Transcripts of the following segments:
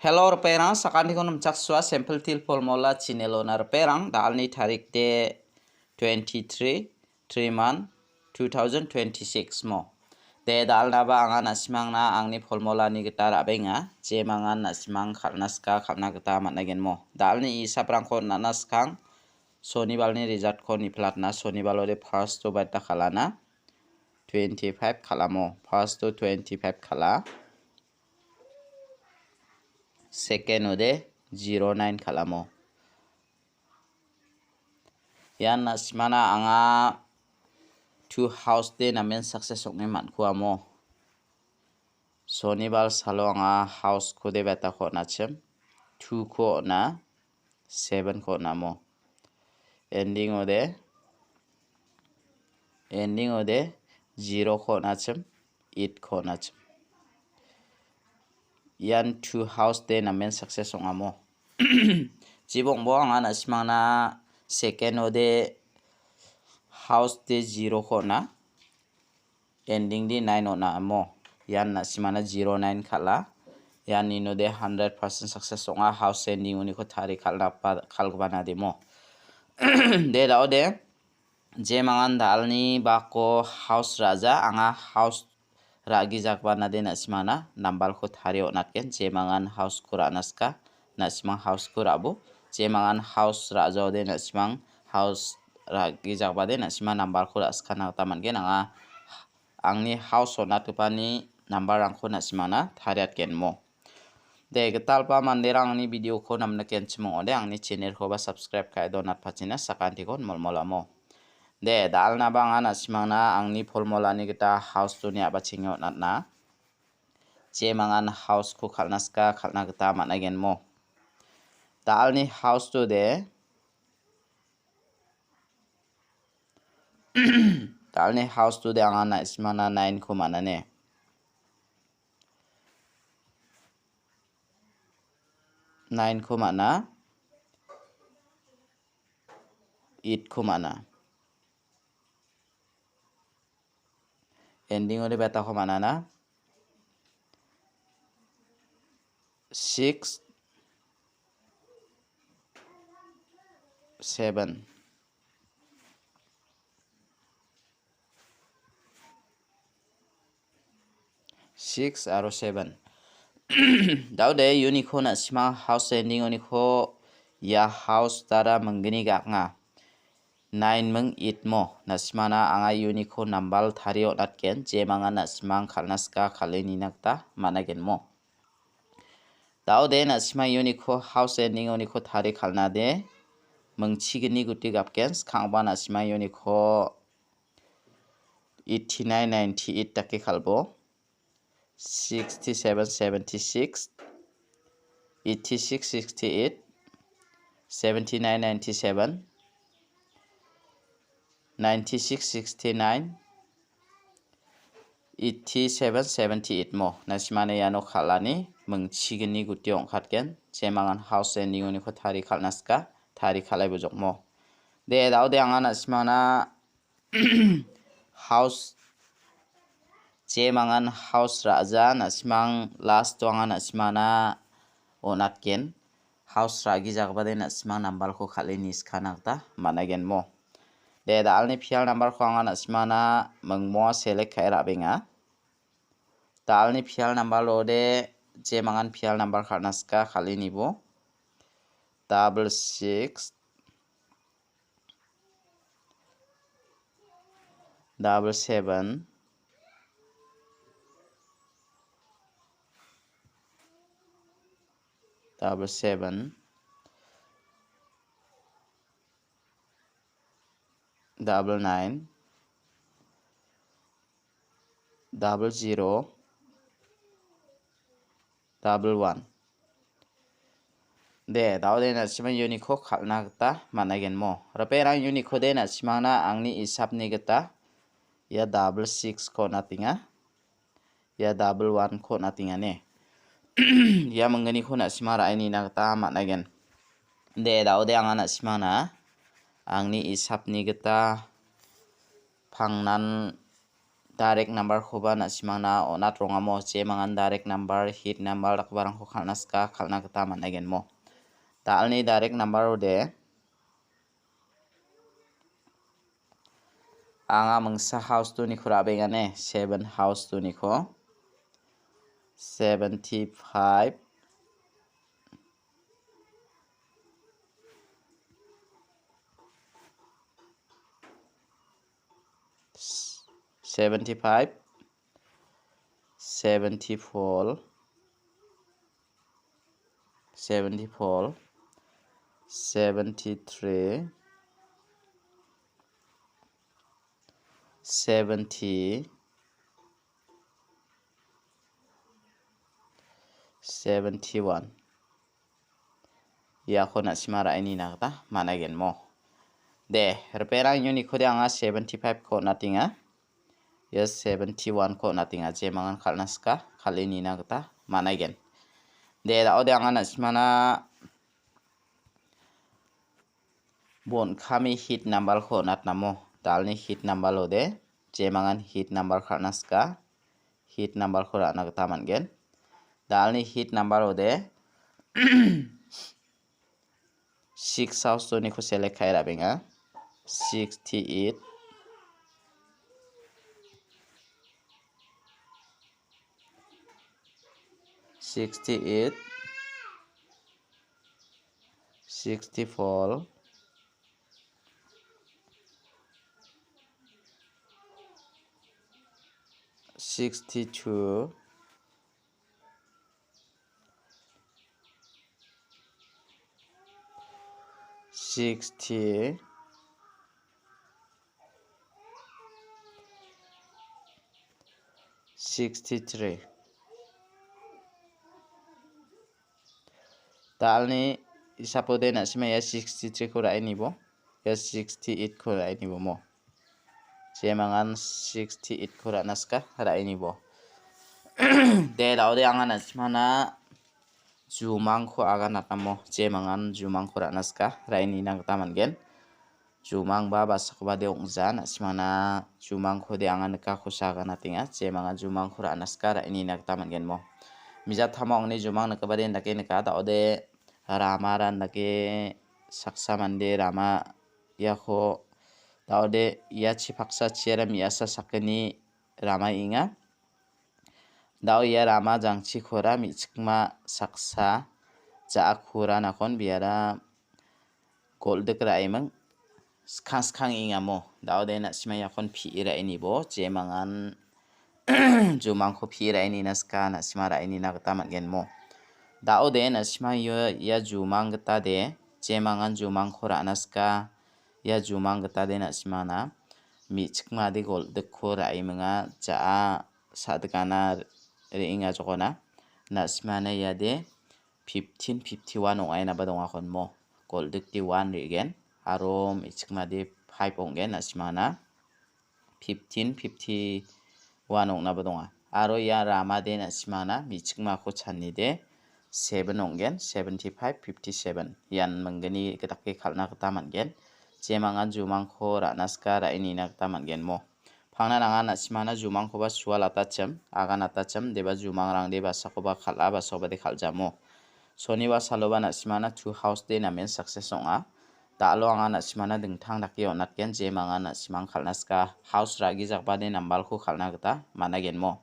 Hello perang sakandi konum chakswa sample til formula chinelonar perang dalni tarik de 23 3 month 2026 mo de dalna ba angan asmangna angni formula ni gitar abenga je mangan asmang khalnaska khalna gita managen mo dalni isaprang ko nanaskang sonibalni result ko ni platna sonibalode first to bata khalana 25 khalamo first to 25 khala second ode 09 khalamo yan asmana anga two house de namen success okne manku amo sonibal salo anga house ko de beta ko nachem 2 ko na 7 ko namo ending ode 0 ko nachem 8 ko nachem yan two house de namen success ongamo jibong bo anga nasmana second ode house de 0 ko na ending di 9 ona amo yan nasmana 09 khala yan ino de 100% success onga house ending uni ko thari khalna khalgbana demo de laode je mangan dalni bako house raja anga house ragi jakbana de nasmana nambal ko thari onatken je mangan house kuranaska nasmang house kurabo je mangan house raja de nasmang house ragi jakbade nasma nambal ko askana tamangen anga angni house onatupani number angko nasmana thariatken mo de getalpa manderang ni video ko namna kenchmo ode angni channel ko ba subscribe kai donat phachina sakanti kon molmolamo de dalna banga nasmana angni formula ni gita house to ni aba chingo natna je mangan house ko khalnaska khalna gita managen mo dalni house to de dalni house to de anga nasmana 9 ko manane 9 ko mana 8 ko mana ending ode beta ko mana na 6 7 6 aro 7 daude unico na sima house ending unico ya house tara mangini gaknga 9 meng 8 mo nasmana anga unico nambal thario natken je manga nasmang khalnaska khaleni nakta managen mo daude nasma unico house ending unico thari khalna de mengchigini guti gapken khangba nasma unico 89 98 take khalbo 67 76 86 68 79 97 96 69 87 78 mo nasmane yano khalani mengchigini guti ongkhatken jemangan house ending uni ko thari khalnaska thari khalai bujok mo de daude anga nasmana house jemangan house raja nasmang last anga nasmana onatken house ragi jagbade nasmang nambal ko khaleni skhanakta managen mo de dalni phial number ko anga nasmana mengmo select kai rabenga dalni phial number lode je mangan phial number kharnaska khalini bo 66 7 7 9 0 1 de daude nasima unico khalna gita managen mo raperang unico de nasimana angni isapni gita ya 6 ko natinga ya 1 ko natinga ne ya mengani ko nasima raini nagta managen de daude anga nasimana angni isapni gita phangnan direct number ko ba na simangna onat rongamo jemangan direct number hit number lakbarang ko khalnaska khalna gata managen mo dalni direct number ode anga mangsa house tu ni khurabe gane 7 house tu ni ko 75 74 73 70 71 ya khona simara ini nakta managen mo de reperang yuni khode anga 75 ko natinga yes 71 ko natinga jemangan khalnaska khalini nakta managen de da ode anga nasimana bon khami hit number ko natnamo dalni hit number ode jemangan hit number khalnaska hit number ko rana gata mangen dalni hit number ode 6 house to ni ko select khaira benga 68 64 62 60 63 dalni isapode na sima ya 63 ko rai nibo ya 68 ko rai nibo mo jemangan 68 ko ranaska rai nibo de laude angana simana jumang ko aga natamo jemangan jumang ko ranaska rai ni nang tamangen jumang ba basakba de ongja na simana jumang ko de angan ka ko saga natinga jemangan jumang ko ranaska rai ni nang tamangen mo mijat thamong ni jumang nakabade ndake nika da ode rama ran ndake saksa mande rama yakho da ode ya chipaksa chiera miasa sakani rama inga dao ya rama jangchi khora michikma saksa ja khora nakon biara goldek raimang skang inga mo dao de na sima yakon phi ira ini bo jemangan jumang ko phi ira ini naska na sima ra ini na gata mangen mo dao de na sima ya jumang gata de jemangan jumang khora naska ya jumang gata de na sima na michikma de goldek khora imenga ja sadgana ringa jogona na simana ya de 15 51 ongai na badonga kon mo goldek di 1 rigen aro michikma de 5 ongen na simana 15 51 ongna badonga aro ya rama de na simana michikma ko channi de 7 ongen 75 57 yan mangani ketake khalna gata mangen jemangan jumang ko ranaska ra ini na gata mangen mo phangna nanga na simana jumang ko ba sual atacham aga natacham deba jumang rang deba sakoba khala ba sobade khaljamo soniba saloba na simana 2 house de na men success onga dalo anga na simana dingthang dake onatken jemangan na simang khalnaska house ragi jakbade nambal ko khalna gata managen mo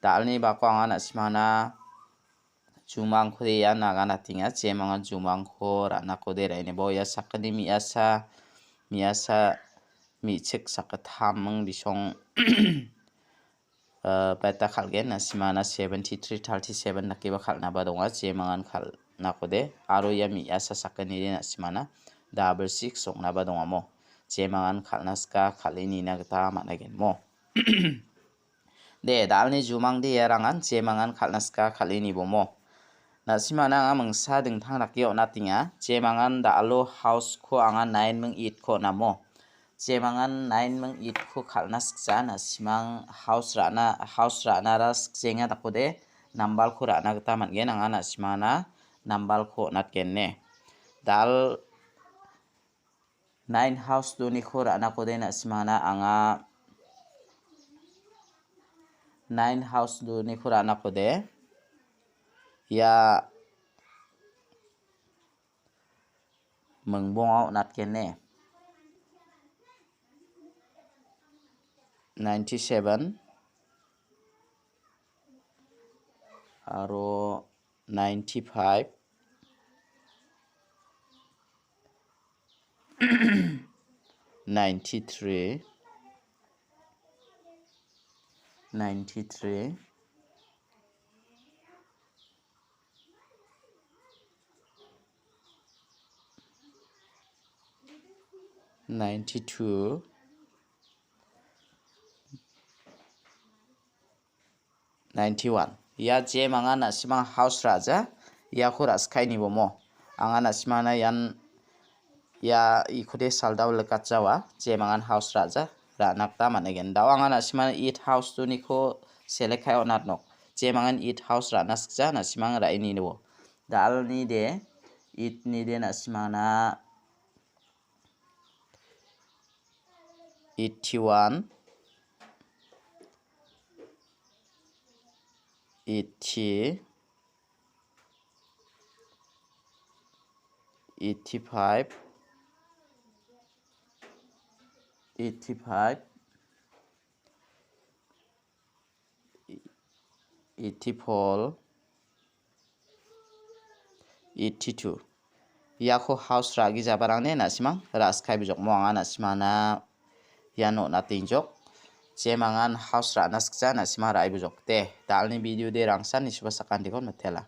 dalni ba ko anga na simana jumang ko ya naga natinga jemangan jumang ko rana ko de raine bo ya sakani miasa michik sakathamang bisong beta khalgen na simana 73 37 nakiba khalna badonga jemangan khal nakode aro ya miasa sakani na simana 66 sokna badonga mo jemangan khalnaska khalini na gata managen mo de dalni jumang de yarangan jemangan khalnaska khalini bo mo na simana anga mangsa dingthang rakio natinga jemangan dalo house ko anga 9 meng 8 ko namo jemangan 9 meng 8 ko khalna saksa na simang house rana ras jenga takode nambal ko rana gata mangen anga na simana nambal ko natkenne dal 9 house doni ko rana kode na simana anga 9 house du ni khura na ko de ya mừng bong nat ken ne 97 aro 95 93 92 91 ya je mangana simang house raja ya khuras khai ni bomo angana simana yan ya ikude saldau lekat jawa je mangan house raja ranak ta manegen daw angana simana eat house tu ni ko select khai onat nok je mangan eat house ranas ja na simang rai ni no dal ni de eat ni de na simana 81 80 85 84 82 yakho house ragi jabarang ne na simang ras khai bijok mo anga na simana yano na tinjok je mangan house ra nas ja na sima rai bijok te dalni video de rangsan ni suba sakan dikon matela